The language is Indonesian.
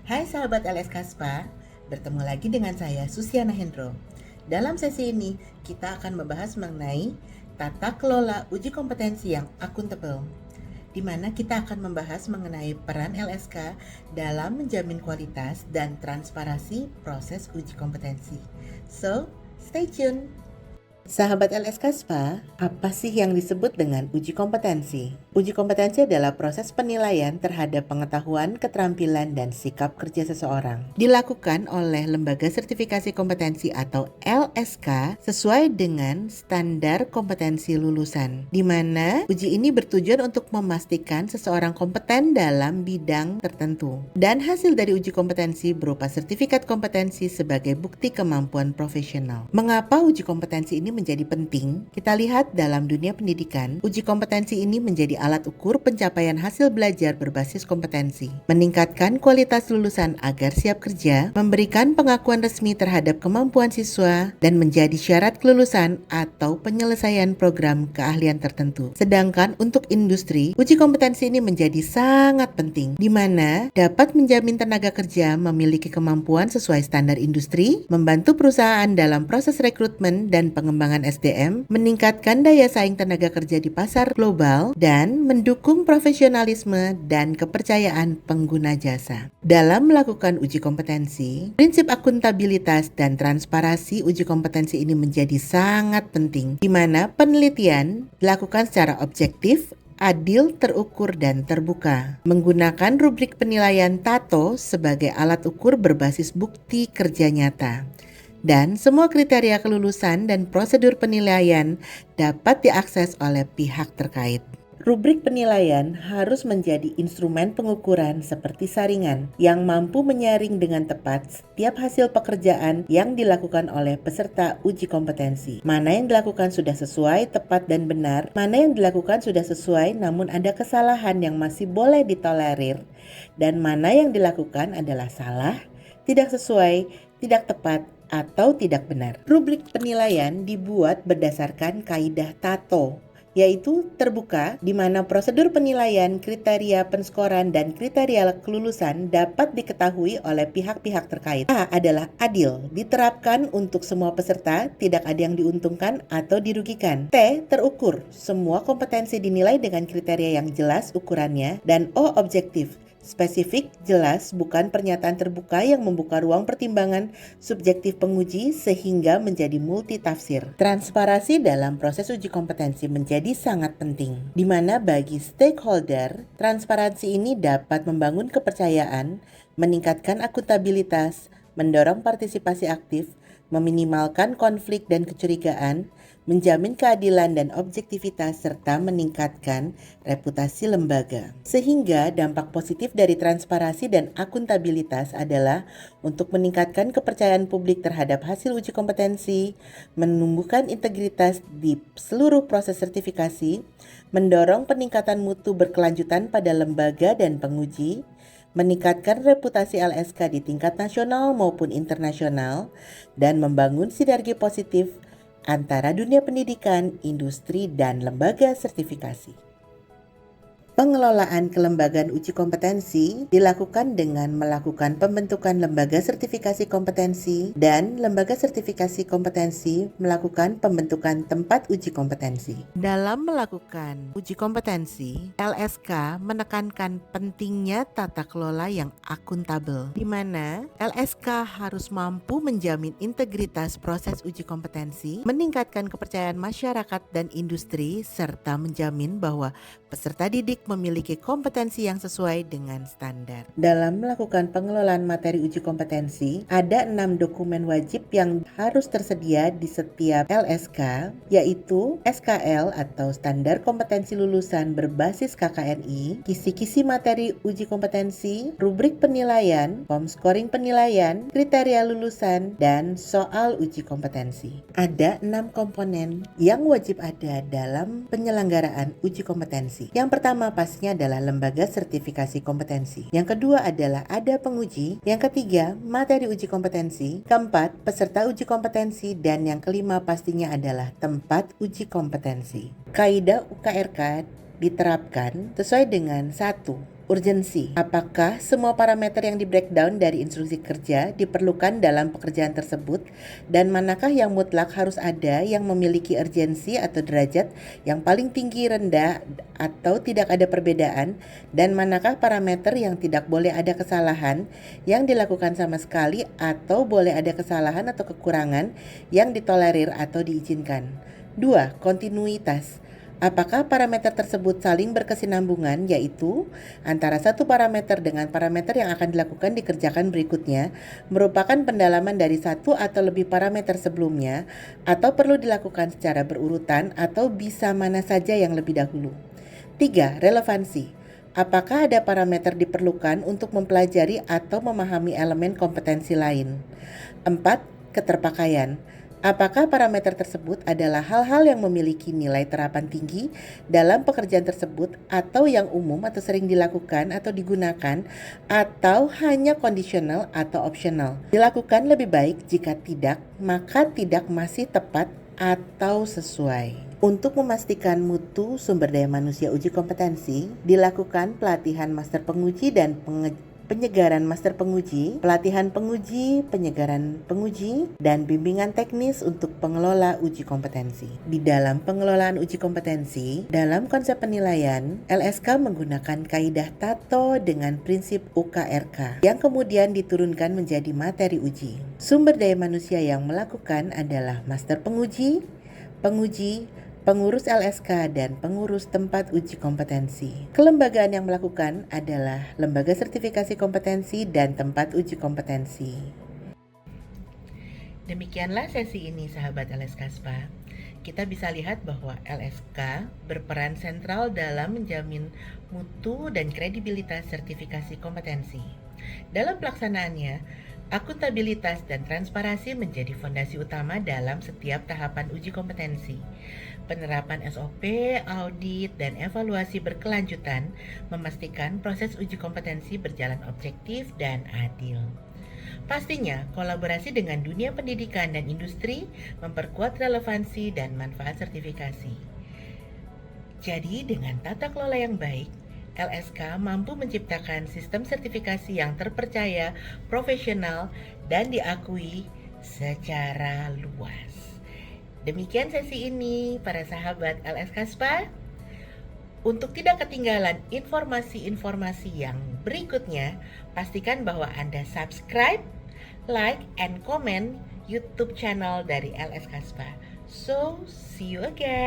Hai sahabat LSK Spa, bertemu lagi dengan saya Susiana Hendro. Dalam sesi ini, kita akan membahas mengenai tata kelola uji kompetensi yang akuntabel, di mana kita akan membahas mengenai peran LSK dalam menjamin kualitas dan transparansi proses uji kompetensi. So, stay tuned! Sahabat LSK Spa, apa sih yang disebut dengan uji kompetensi? Uji kompetensi adalah proses penilaian terhadap pengetahuan, keterampilan, dan sikap kerja seseorang. Dilakukan oleh Lembaga Sertifikasi Kompetensi atau LSK sesuai dengan standar kompetensi lulusan, di mana uji ini bertujuan untuk memastikan seseorang kompeten dalam bidang tertentu. Dan hasil dari uji kompetensi berupa sertifikat kompetensi sebagai bukti kemampuan profesional. Mengapa uji kompetensi ini menjadi penting? Kita lihat dalam dunia pendidikan, uji kompetensi ini menjadi alat ukur pencapaian hasil belajar berbasis kompetensi, meningkatkan kualitas lulusan agar siap kerja, memberikan pengakuan resmi terhadap kemampuan siswa, dan menjadi syarat kelulusan atau penyelesaian program keahlian tertentu. Sedangkan untuk industri, uji kompetensi ini menjadi sangat penting, di mana dapat menjamin tenaga kerja memiliki kemampuan sesuai standar industri, membantu perusahaan dalam proses rekrutmen dan pengembangan SDM, meningkatkan daya saing tenaga kerja di pasar global, dan mendukung profesionalisme dan kepercayaan pengguna jasa. Dalam melakukan uji kompetensi, prinsip akuntabilitas dan transparansi uji kompetensi ini menjadi sangat penting, di mana penelitian dilakukan secara objektif, adil, terukur, dan terbuka. Menggunakan rubrik penilaian TATO sebagai alat ukur berbasis bukti kerja nyata. Dan semua kriteria kelulusan dan prosedur penilaian dapat diakses oleh pihak terkait. Rubrik penilaian harus menjadi instrumen pengukuran seperti saringan yang mampu menyaring dengan tepat setiap hasil pekerjaan yang dilakukan oleh peserta uji kompetensi. Mana yang dilakukan sudah sesuai, tepat, dan benar, mana yang dilakukan sudah sesuai namun ada kesalahan yang masih boleh ditolerir, dan mana yang dilakukan adalah salah, tidak sesuai, tidak tepat, atau tidak benar. Rubrik penilaian dibuat berdasarkan kaidah TATO, yaitu terbuka, di mana prosedur penilaian, kriteria penskoran, dan kriteria kelulusan dapat diketahui oleh pihak-pihak terkait. A adalah adil, diterapkan untuk semua peserta, tidak ada yang diuntungkan atau dirugikan. T, terukur, semua kompetensi dinilai dengan kriteria yang jelas ukurannya. Dan O, objektif, spesifik, jelas, bukan pernyataan terbuka yang membuka ruang pertimbangan subjektif penguji sehingga menjadi multitafsir. Transparansi dalam proses uji kompetensi menjadi sangat penting, di mana bagi stakeholder, transparansi ini dapat membangun kepercayaan, meningkatkan akuntabilitas, mendorong partisipasi aktif, meminimalkan konflik dan kecurigaan, menjamin keadilan dan objektivitas, serta meningkatkan reputasi lembaga. Sehingga dampak positif dari transparansi dan akuntabilitas adalah untuk meningkatkan kepercayaan publik terhadap hasil uji kompetensi, menumbuhkan integritas di seluruh proses sertifikasi, mendorong peningkatan mutu berkelanjutan pada lembaga dan penguji, meningkatkan reputasi LSK di tingkat nasional maupun internasional, dan membangun sinergi positif antara dunia pendidikan, industri, dan lembaga sertifikasi. Pengelolaan kelembagaan uji kompetensi dilakukan dengan melakukan pembentukan lembaga sertifikasi kompetensi, dan lembaga sertifikasi kompetensi melakukan pembentukan tempat uji kompetensi. Dalam melakukan uji kompetensi, LSK menekankan pentingnya tata kelola yang akuntabel, di mana LSK harus mampu menjamin integritas proses uji kompetensi, meningkatkan kepercayaan masyarakat dan industri, serta menjamin bahwa peserta didik memiliki kompetensi yang sesuai dengan standar. Dalam melakukan pengelolaan materi uji kompetensi, ada 6 dokumen wajib yang harus tersedia di setiap LSK, yaitu SKL atau Standar Kompetensi Lulusan berbasis KKNI, kisi-kisi materi uji kompetensi, rubrik penilaian, form scoring penilaian, kriteria lulusan, dan soal uji kompetensi. Ada 6 komponen yang wajib ada dalam penyelenggaraan uji kompetensi. Yang pertama pastinya adalah lembaga sertifikasi kompetensi. Yang kedua adalah ada penguji. Yang ketiga, materi uji kompetensi. Keempat, peserta uji kompetensi. Dan yang kelima pastinya adalah tempat uji kompetensi. Kaidah UKRK diterapkan sesuai dengan 1. Urgensi. Apakah semua parameter yang di-breakdown dari instruksi kerja diperlukan dalam pekerjaan tersebut dan manakah yang mutlak harus ada yang memiliki urgensi atau derajat yang paling tinggi, rendah, atau tidak ada perbedaan, dan manakah parameter yang tidak boleh ada kesalahan yang dilakukan sama sekali atau boleh ada kesalahan atau kekurangan yang ditolerir atau diizinkan. 2. Kontinuitas. Apakah parameter tersebut saling berkesinambungan, yaitu antara satu parameter dengan parameter yang akan dikerjakan berikutnya merupakan pendalaman dari satu atau lebih parameter sebelumnya, atau perlu dilakukan secara berurutan, atau bisa mana saja yang lebih dahulu. 3. Relevansi. Apakah ada parameter diperlukan untuk mempelajari atau memahami elemen kompetensi lain? 4. Keterpakaian. Apakah parameter tersebut adalah hal-hal yang memiliki nilai terapan tinggi dalam pekerjaan tersebut, atau yang umum atau sering dilakukan atau digunakan, atau hanya kondisional atau opsional? Dilakukan lebih baik, jika tidak, maka tidak masih tepat atau sesuai. Untuk memastikan mutu sumber daya manusia uji kompetensi, dilakukan pelatihan master penguji dan penyegaran master penguji, pelatihan penguji, penyegaran penguji, dan bimbingan teknis untuk pengelola uji kompetensi. Di dalam pengelolaan uji kompetensi, dalam konsep penilaian, LSK menggunakan kaidah TATO dengan prinsip UKRK yang kemudian diturunkan menjadi materi uji. Sumber daya manusia yang melakukan adalah master penguji, penguji, pengurus LSK, dan pengurus tempat uji kompetensi. Kelembagaan yang melakukan adalah lembaga sertifikasi kompetensi dan tempat uji kompetensi. Demikianlah sesi ini, sahabat LSK SPA. Kita bisa lihat bahwa LSK berperan sentral dalam menjamin mutu dan kredibilitas sertifikasi kompetensi. Dalam pelaksanaannya, akuntabilitas dan transparansi menjadi fondasi utama dalam setiap tahapan uji kompetensi. Penerapan SOP, audit, dan evaluasi berkelanjutan memastikan proses uji kompetensi berjalan objektif dan adil. Pastinya, kolaborasi dengan dunia pendidikan dan industri memperkuat relevansi dan manfaat sertifikasi. Jadi, dengan tata kelola yang baik, LSK mampu menciptakan sistem sertifikasi yang terpercaya, profesional, dan diakui secara luas. Demikian sesi ini, para sahabat LSK SPA. Untuk tidak ketinggalan informasi-informasi yang berikutnya, pastikan bahwa Anda subscribe, like, and comment YouTube channel dari LSK SPA. So, see you again.